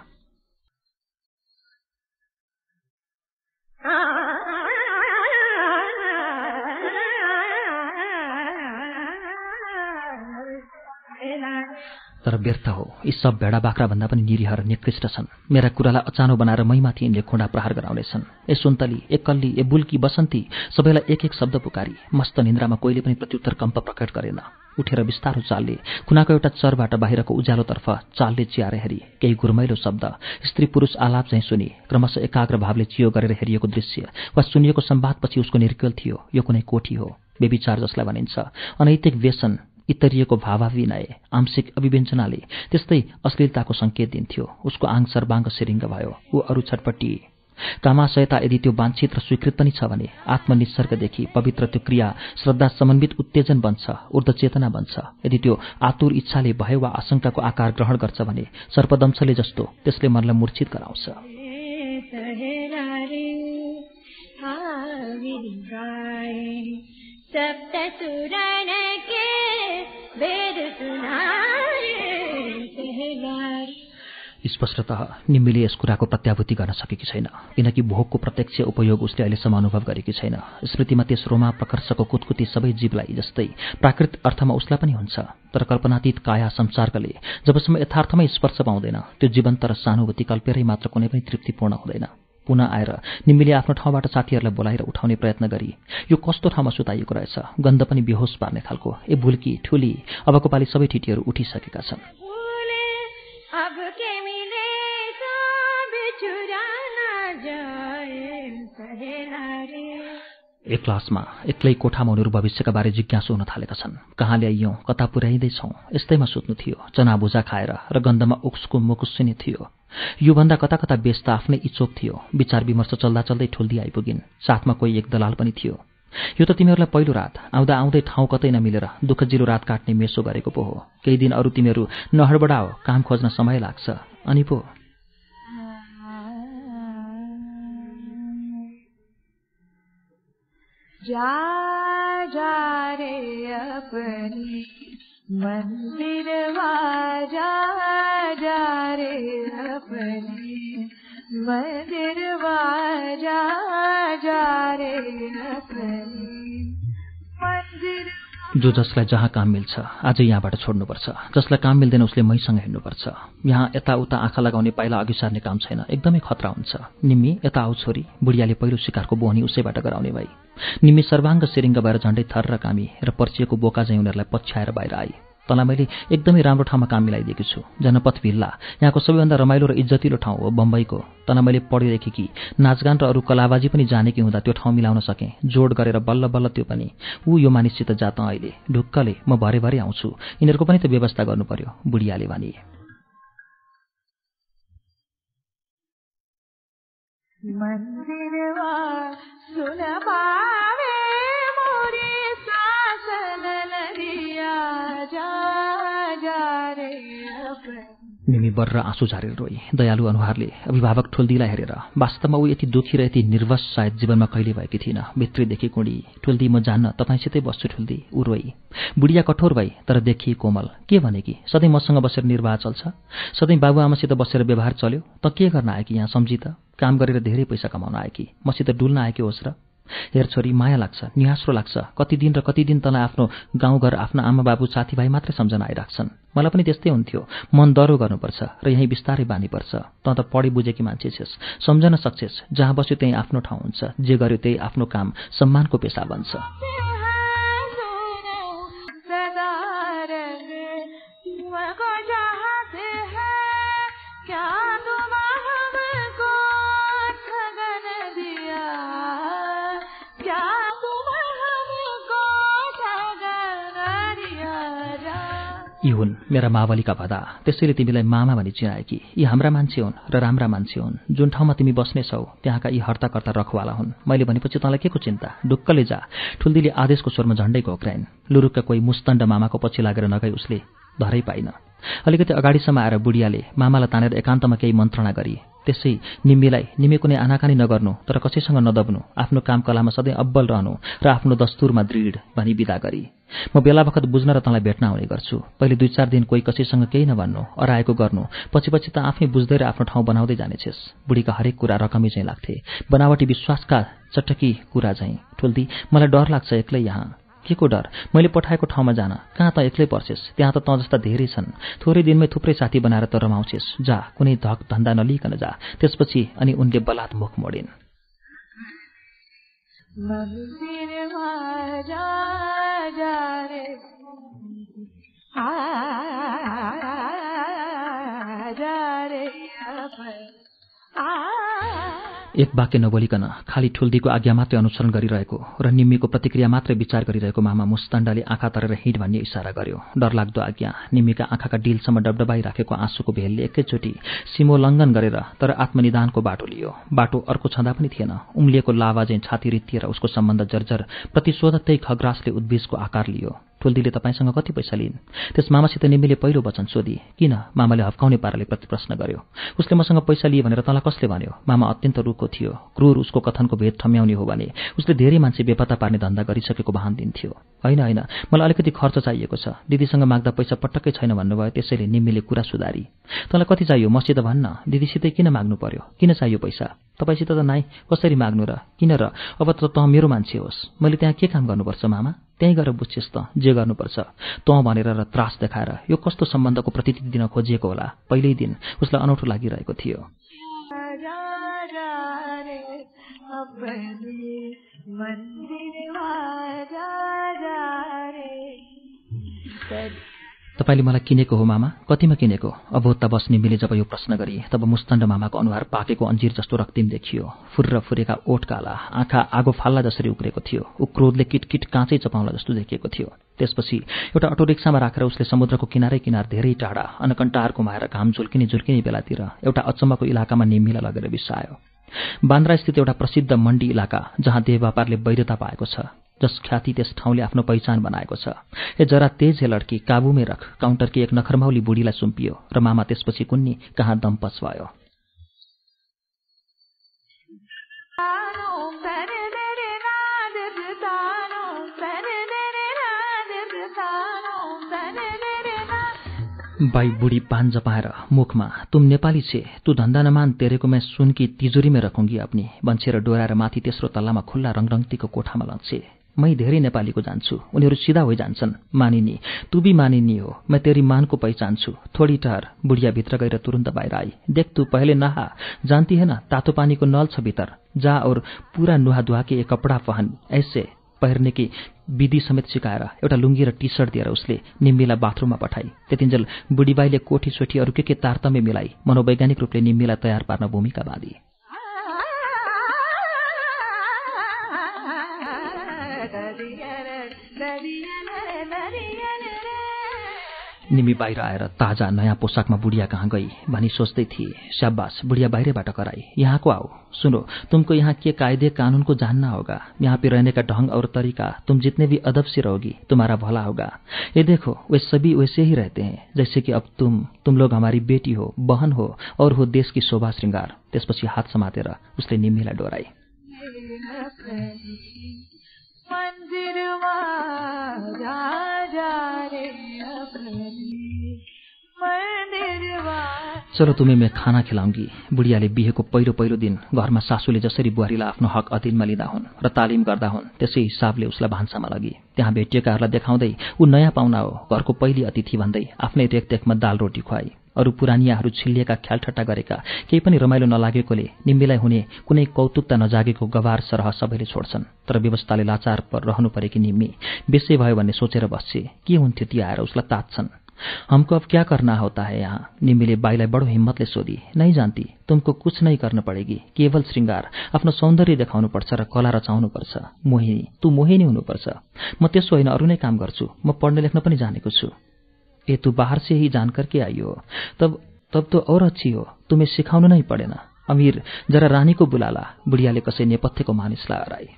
तर व्यर्थ हो, यी सब भेडा बाख्रा भन्दा पनि निरीह र निकृष्ट छन्। मेरा कुरालाई अचानो बनाएर मैमाथि यिनले खुँडा प्रहार गराउनेछन्। ए सुन्तली, ए कल्ली, ए बुल्की, बसन्ती, सबैलाई एक एक शब्द पुकारी मस्त निन्द्रामा कोहीले पनि प्रत्युत्तर कम्प प्रकट गरेन। उठेर बिस्तारो चालले खुनाको एउटा चरबाट बाहिरको उज्यालोतर्फ चालले चियाएर हेरी केही गुरमैलो शब्द स्त्री पुरुष आलाप चाहिँ सुनि क्रमशः एकाग्र भावले चियो गरेर हेरिएको दृश्य वा सुनिएको संवादपछि उसको निर्केल थियो यो कुनै कोठी हो, बेविचार जसलाई भनिन्छ, अनैतिक व्यसन, इतरिएको भावाविनय, आंशिक अभिव्यञ्जनाले त्यस्तै अश्लीलताको संकेत दिन्थ्यो। उसको आङ सर्वाङ्ग सिरिङ्ग भयो। ऊ अरू छटपट्टि कामाशयता यदि त्यो वाञ्छित र स्वीकृत पनि छ भने आत्मनिसर्गदेखि पवित्र त्यो क्रिया श्रद्धा समन्वित उत्तेजन बन्छ, ऊर्ध्वचेतना बन्छ। यदि त्यो आतुर इच्छाले भय वा आशंकाको आकार ग्रहण गर्छ भने सर्पदंशले जस्तो त्यसले मनलाई मूर्छित गराउँछ। स्पष्टतः निम्मीले यस कुराको प्रत्याभूति गर्न सकेकी छैन, किनकि भोगको प्रत्यक्ष उपयोग उसले अहिलेसम्म अनुभव गरेकी छैन। स्मृतिमा त्यस रोमा प्रकर्षको कुतकुती सबै जीवलाई जस्तै प्राकृत अर्थमा उसलाई पनि हुन्छ, तर कल्पनातीत काया संसारकले जबसम्म यथार्थमै स्पर्श पाउँदैन त्यो जीवन्त र सानुभूति कल्पेरै मात्र कुनै पनि तृप्तिपूर्ण हुँदैन। पुनः आएर निम्मीले आफ्नो ठाउँबाट साथीहरूलाई बोलाएर उठाउने प्रयत्न गरी यो कस्तो ठाउँमा सुताइएको रहेछ, गन्ध पनि बेहोस पार्ने खालको। ए भुल्की ठुली, अबको पाली सबै ठिटीहरू उठिसकेका छन्। एक क्लासमा एक्लै कोठामा उनीहरू भविष्यका बारे जिज्ञासु हुन थालेका छन्। कहाँ ल्याइयौँ, कता पुर्याइँदैछौँ, यस्तैमा सुत्नु थियो। चना भुजा खाएर र गन्धमा उक्सको मुकुस्सिने थियो। योभन्दा कता कता बेच्दा आफ्नै इचोक थियो। विचार विमर्श चल्दा चल्दै ठुल्दी आइपुगिन्। साथमा कोही एक दलाल पनि थियो। यो त तिमीहरूलाई पहिलो रात, आउँदा आउँदै ठाउँ कतै नमिलेर दुःखजिलो रात काट्ने मेसो गरेको पो हो। केही दिन अरू तिमीहरू नहडबडाओ, काम खोज्न समय लाग्छ। अनि पो जा जा रे अपने मंदिरवा, जा जा रे अपने मंदिरवा, जा जा रे अपने मंदिर। जो जसलाई जहाँ काम मिल्छ आज यहाँबाट छोड्नुपर्छ, जसलाई काम मिल्दैन उसले मैसँग हिँड्नुपर्छ। यहाँ यताउता आँखा लगाउने पाइला अघि सार्ने काम छैन, एकदमै खतरा हुन्छ। निम्मी यता आऊ छोरी, बुढियाले पहिलो शिकारको बोहनी उसैबाट गराउने भई। निम्मी सर्वाङ्ग सिरिङ्ग भएर झण्डै थर र कामी र पर्चिएको बोका चाहिँ उनीहरूलाई पछ्याएर बाहिर आई। तँलाई मैले एकदमै राम्रो ठाउँमा काम मिलाइदिएको छु, जनपथ भिल्ला, यहाँको सबैभन्दा रमाइलो र इज्जतिलो ठाउँ हो बम्बईको। तँलाई मैले पढिरहेकी कि नाचगान र अरू कलाबाजी पनि जानेकी हुँदा त्यो ठाउँ मिलाउन सकेँ, जोड गरेर बल्ल बल्ल त्यो पनि। ऊ यो मानिससित जात अहिले ढुक्कले, म भरे भरे आउँछु, यिनीहरूको पनि त व्यवस्था गर्नु पर्यो, बुढियाले भने। मंदिरवा सुन पावे मोरी सासन नदिया, जा जा रे अपने। मिमी बर्र आँसु झारेर रोई। दयालु अनुहारले अभिभावक ठुल्दीलाई हेरेर वास्तवमा ऊ यति दुखी र यति निर्वश सायद जीवनमा कहिले भएकी थिइन। भित्रीदेखि कुडी, ठुल्दी म जान्न, तपाईँसितै बस्छु ठुल्दी, ऊ रोई। बुढिया कठोर भई तर देखिए कोमल। के भने कि सधैँ मसँग बसेर निर्वाह चल्छ, सधैँ बाबुआमासित बसेर व्यवहार चल्यो, त के गर्न आए कि यहाँ सम्झी त? काम गरेर धेरै पैसा कमाउन आए कि मसित डुल्न आए कि होस् र? हेर छोरी, माया लाग्छ, निहास्रो लाग्छ। कति दिन तँलाई आफ्नो गाउँघर, आफ्नो आमा बाबु साथीभाइ मात्रै सम्झन आइराख्छन्। मलाई पनि त्यस्तै हुन्थ्यो। मन दह्रो गर्नुपर्छ र यहीँ बिस्तारै बानी पर्छ। तँ त पढी बुझेकी मान्छे छेस्, सम्झन सक्छेस्। जहाँ बस्यो त्यही आफ्नो ठाउँ हुन्छ, जे गर्यो त्यही आफ्नो काम, सम्मानको पेसा बन्छ। यी हुन् मेरा मावलीका भदा, त्यसैले तिमीलाई मामा भनी चिनाएकी। यी हाम्रा मान्छे हुन् र राम्रा मान्छे हुन्। जुन ठाउँमा तिमी बस्नेछौ त्यहाँका यी हर्ताकर्ता रखवाला हुन्। मैले भनेपछि तँलाई के को चिन्ता? ढुक्कले जा। ठुल्दीले आदेशको स्वरमा झण्डै घोक्राइन्। लुरुक्क कोही मुस्तण्ड मामाको पछि लागेर नगई उसले धरै पाइन। अलिकति अगाडिसम्म आएर बुढियाले मामालाई तानेर एकान्तमा केही मन्त्रणा गरी। त्यसै निम्मीलाई निम्मी कुनै आनाकानी नगर्नु, तर कसैसँग नदब्नु, आफ्नो काम कलामा सधैँ अब्बल रहनु र आफ्नो दस्तुरमा दृढ भनी विदा गरी। म बेला बखत बुझ्न र तँलाई भेट्न आउने गर्छु। पहिले 2-4 दिन कोही कसैसँग केही नभन्नु, अराएको गर्नु, पछि त आफै बुझ्दै र आफ्नो ठाउँ बनाउँदै जानेछेस्। बुढीका हरेक कुरा रकमी चाहिँ लाग्थे, बनावटी विश्वासका चटकी कुरा चाहिँ। ठुल्दी, मलाई डर लाग्छ एक्लै यहाँ। के को डर? मैले पठाएको ठाउँमा जान। कहाँ त एक्लै पर्छेस्? त्यहाँ त तँ जस्ता धेरै छन्। थोरै दिनमै थुप्रै साथी बनाएर त रमाउँछेस्। जा, कुनै धक धन्दा नलिकन जा। त्यसपछि अनि उनले बलात् मुख मोडिन्। एक वाक्य नबोलिकन खाली ठुल्दीको आज्ञा मात्रै अनुसरण गरिरहेको र निम्मीको प्रतिक्रिया मात्रै विचार गरिरहेको मामा मुस्तण्डले आँखा तरेर हिँड भन्ने इसारा गर्यो। डरलाग्दो आज्ञा। निम्मीका आँखाका डिलसम्म डबडबाइराखेको आँसुको भेलले एकैचोटि सीमोल्लङ्घन गरेर तर आत्मनिदानको बाटो लियो। बाटो अर्को छँदा पनि थिएन। उम्लिएको लावा चाहिँ छाती रित्तिएर उसको सम्बन्ध जर्जर प्रतिशोधत्तै खग्रासले उद्भिजको आकार लियो। ठुल्दीले तपाईसँग कति पैसा लिइन्? त्यस मामासित निम्मीले पहिलो वचन सोधी। किन? मामाले हप्काउने पाराले प्रतिप्रश्न गर्यो। उसले मसँग पैसा लिए भनेर तँलाई कसले भन्यो? मामा अत्यन्त रुखो थियो। क्रूर उसको कथनको भेद ठम्याउने हो भने उसले धेरै मान्छे बेपत्ता पार्ने धन्दा गरिसकेको भान दिन्थ्यो। होइन, मलाई अलिकति खर्च चाहिएको छ। दिदीसँग माग्दा पैसा पटक्कै छैन भन्नुभयो, त्यसैले निम्मीले कुरा सुधारी। तँलाई कति चाहियो मसित भन्न? दिदीसितै किन माग्नु पर्यो? किन चाहियो पैसा? तपाईसित त नाइ, कसरी माग्नु र? किन र? अब त तँ मेरो मान्छे होस्। मैले त्यहाँ के काम गर्नुपर्छ मामा? त्यहीँ गएर बुझ्छेस् त जे गर्नुपर्छ। तँ भनेर र त्रास देखाएर यो कस्तो सम्बन्धको प्रतीति दिन खोजिएको होला? पहिल्यै दिन उसलाई अनौठो लागिरहेको थियो। तपाईले मलाई किनेको हो मामा? कतिमा किनेको? अभोत्ता बस निम्मीले जब यो प्रश्न गरी तब मुस्तण्ड मामाको अनुहार पाकेको अन्जिर जस्तो रक्तिम देखियो। फुर्र फुरेका ओठ काला, आँखा आगो फाल्ला जसरी उक्रेको थियो। ऊ क्रोधले किटकिट काँचै चपाउला जस्तो देखिएको थियो। त्यसपछि एउटा अटो रिक्सामा राखेर उसले समुद्रको किनारै किनार धेरै टाढा अनकन्टार घुमाएर घाम झुल्किने बेलातिर एउटा अचम्मको इलाकामा निम्मीलाई लगेर बिसायो। बान्द्रास्थित एउटा प्रसिद्ध मण्डी इलाका जहाँ देह व्यापारले वैधता पाएको छ, जस ख्याति त्यस ठाउँले आफ्नो पहिचान बनाएको छ। ए जरा तेज हे लड्की, काबुमै रख। काउन्टरकी एक नखरमाउली बुढीलाई सुम्पियो र मामा त्यसपछि कुन्नी कहाँ दम पस्वायो। बाई बुढ़ी पान जपाएर मुखमा, तुम नेपाली छे, तू धन्दा नमान, तेरेको मैं सुन की तिजोरी में रखूंगी अपनी भन्छेर डोराएर माथि तेस्रो तल्लामा खुल्ला रङरङ्गतीको कोठामा लग्छे। मै धेरै नेपालीको जान्छु, उनीहरू सिधा होइजान्छन्। मानिनी, तू भी मानिनी हो, मैं तेरी मान को पहिचान छु। थोड़ी ठहर। बुढ़िया भित्र गएर तुरन्त बाहिर आई। देख तू पहले नहा, जानती है ना तातो पानी को नल छ भीतर, जा और पूरा नुहा धुआ के एक कपड़ा पहन। ऐसे पहिर्ने की विधि समेत सिकाएर एउटा लुङ्गी र टी सर्ट दिएर उसले निम्मीलाई बाथरूममा पठाई। त्यतिन्जेल बुढीबाईले कोठी सोठी अरू के तारतम्य मिलाई मनोवैज्ञानिक रूपले निम्मीलाई तयार पार्न भूमिका बाँधी। निमी बाहिर आएर ताजा नयाँ पोसाकमा बुढिया कहाँ गई भनी सोच्दै थिए। शाबाश, बुढिया बाहिरबाट कराई। यहाँ को आओ, सुनो, तुमको यहाँ के कायदे कानून को जानना होगा। यहाँ पे रहने का ढंग और तरीका, तुम जितने भी अदब से रहोगी तुम्हारा भला होगा। ये देखो, वे सभी वैसे ही रहते हैं जैसे कि अब तुम लोग हमारी बेटी हो, बहन हो और हो देश की शोभा श्रृंगार। त्यसपछि हात समातेर उसले निम्मीलाई डोराई। चलो तुम्हें मैं खाना खिलाउँगी। बुढियाले बिहेको पहिलो दिन घरमा सासूले जसरी बुहारीलाई आफ्नो हक अधीनमा लिँदा हुन् र तालिम गर्दा हुन् त्यसै हिसाबले उसलाई भान्सामा लगी। त्यहाँ भेटिएकाहरूलाई देखाउँदै ऊ नयाँ पाहुना हो, घरको पहिली अतिथि भन्दै आफ्नै रेखदेखमा दाल रोटी खुवाई। अरू पुरानियाहरू छिल्लिएका ख्यालठट्टा गरेका केही पनि रमाइलो नलागेकोले निम्मीलाई हुने कुनै कौतुकता नजागेको गवार सरह सबैले छोड्छन्। तर व्यवस्थाले लाचार पर रहनु परेकी निम्मी बेसै भयो भन्ने सोचेर बस्छे। के हुन्थ्यो ती आएर उसलाई तात्छन्। हमको अब क्या करना होता है यहाँ? निम्मीले बाईलाई बडो हिम्मतले सोधी। नहीं जानती, तुमको कुछ नहीं गर्न पड़ेगी, केवल श्रृंगार, आफ्नो सौन्दर्य देखाउनु पर्छ र कला रचाउनु पर्छ। मोहिनी, तू मोहिनी हुनुपर्छ। म त्यसो होइन, अरू नै काम गर्छु। म पढ्ने लेख्न पनि जानेको छु। ए तू बाहर से ही जान करके आई हो, तब तो और अच्छी हो, तुम्हें सिखाउनु नै पड़ेन। अमीर जरा रानी को बुलाला। बुढियाले कसै नेपथ्यको मानिसलाई हराए।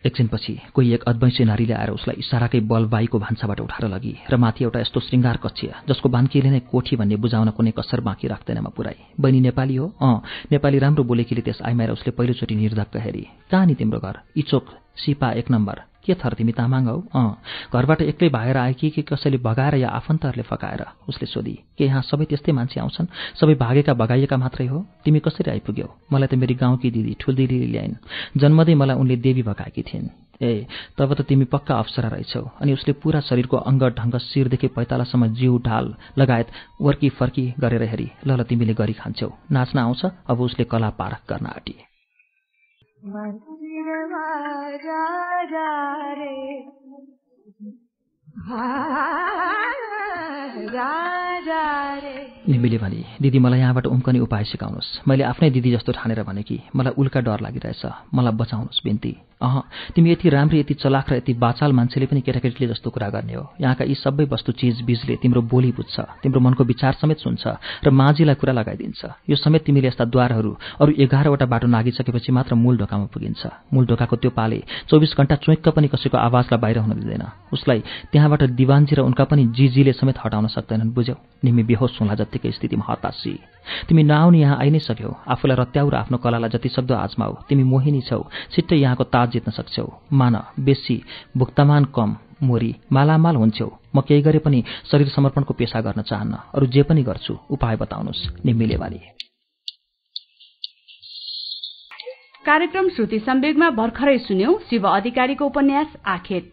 एकछिनपछि कोही एक अद्वैंसी नारीले आएर उसलाई इसाराकै बल बाईको भान्साबाट उठाएर लगी र माथि एउटा यस्तो श्रृङ्गार कक्ष जसको बान्कीले नै कोठी भन्ने बुझाउन कुनै कसर बाँकी राख्दैनमा पुर्याई। बहिनी नेपाली हो? नेपाली राम्रो बोलेकीले त्यस आइमाएर उसले पहिलोचोटि निर्धक्क हेरी। कहाँ नि तिम्रो घर? इचोक सिपा 1 नम्बर। के थर तिमी तामाङ हौ? घरबाट एक्लै भागेर आएकी कि कसैले भगाएर या आफन्तहरूले फकाएर? उसले सोधी। के यहाँ सबै त्यस्तै मान्छे आउँछन्? सबै भागेका भगाइएका मात्रै हो? तिमी कसरी आइपुग्यौ? मलाई त मेरी गाउँकी दिदी ठुलदिदीले ल्याइन्। जन्मदै मलाई उनले देवी भगाएकी थिइन्। ए तब त तिमी पक्का अप्सरा रहेछौ। अनि उसले पूरा शरीरको अङ्ग ढङ्ग शिरदेखि पैतालासम्म जिउ ढाल लगायत वर्की फर्की गरेर हेरी। ल तिमीले गरी खान्छौ। नाच्न आउँछ? अब उसले कला पारख गर्न आँटी। निम्बीले भनी, दिदी मलाई यहाँबाट उम्कने उपाय सिकाउनुहोस्। मैले आफ्नै दिदी जस्तो ठानेर भने कि मलाई उल्का डर लागिरहेछ, मलाई बचाउनुहोस् बिन्ती। तिमी यति राम्री, यति चलाक र यति बाचाल मान्छेले पनि केटाकेटीले जस्तो कुरा गर्ने हो। यहाँका यी सबै वस्तु चिज बीजले तिम्रो बोली बुझ्छ, तिम्रो मनको विचार समेत सुन्छ र माझीलाई कुरा लगाइदिन्छ। यो समेत तिमीले यस्ता द्वारहरू अरू 11वटा बाटो नागिसकेपछि मात्र मूल ढोकामा पुगिन्छ। मूल ढोकाको त्यो पाले 24 घण्टा चुइक्क पनि कसैको आवाजलाई बाहिर हुन दिँदैन। उसलाई त्यहाँबाट दिवानजी र उनका पनि जीजीले समेत हटाउन सक्दैनन्, बुझ्यौ? निम्मी बेहोस हुँला जत्तिकै स्थितिमा हतासी। तिमी नआउनी यहाँ आइ नै सक्यौ। आफूलाई रत्याउ र आफ्नो कलालाई जति सक्दो आजमाऊ। तिमी मोहिनी छौ, छिट्टै यहाँको ताज जित्न सक्छौ। मान बेसी, भुक्तमान कम, मोरी मालामाल हुन्छौ। म केही गरे पनि शरीर समर्पणको पेशा गर्न चाहन्न। अरू जे पनि गर्छु, उपाय बताउनुहोस्, निम्मीले भने। कार्यक्रम श्रुति सम्वेगमा भर्खरै सुन्यौ शिव अधिकारीको उपन्यास आखेट।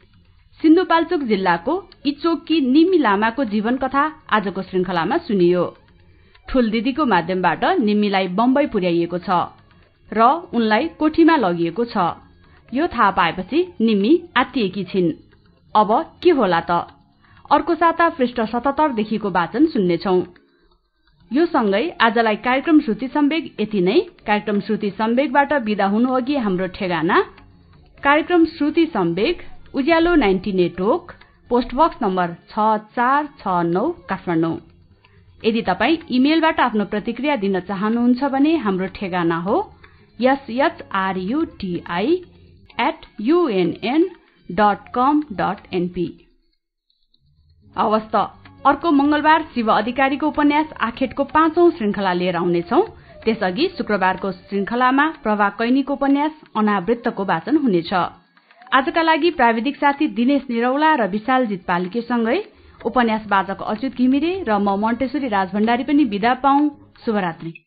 सिन्धुपाल्चोक जिल्लाको इचोककी निम्मी लामाको जीवन कथा आजको श्रृङ्खलामा सुनियो। ठुल दिदीको माध्यमबाट निम्मीलाई बम्बई पुर्याइएको छ र उनलाई कोठीमा लगिएको छ। यो थाहा पाएपछि निम्मी आत्तिएकी छिन्। अब के होला त? अर्को साता पृष्ठ 77 देखिको वाचन सुन्नेछौं। यो सँगै आजलाई कार्यक्रम श्रुति सम्वेग यति नै। कार्यक्रम श्रुति सम्वेगबाट बिदा हुनु अघि हाम्रो ठेगाना कार्यक्रम श्रुति सम्वेग, उज्यालो 90 नेटवर्क, पोस्टबक्स नम्बर 6469 काठमाडौँ। यदि तपाई इमेलबाट आफ्नो प्रतिक्रिया दिन चाहनुहुन्छ भने हाम्रो ठेगाना हो shruti@unn.com.np। हवस् त, अर्को मंगलबार शिव अधिकारीको उपन्यास आखेटको 5औं श्रृङ्खला लिएर आउनेछौं। त्यसअघि शुक्रबारको श्रृङ्खलामा प्रभा कैनीको उपन्यास अनावृत्तको वाचन हुनेछ। आजका लागि प्राविधिक साथी दिनेश निरौला र विशालजित पालिकेसँगै उपन्यास वाचक अच्युत घिमिरे र म मन्टेश्वरी राजभण्डारी पनि बिदा पाऊँ। शुभरात्रि।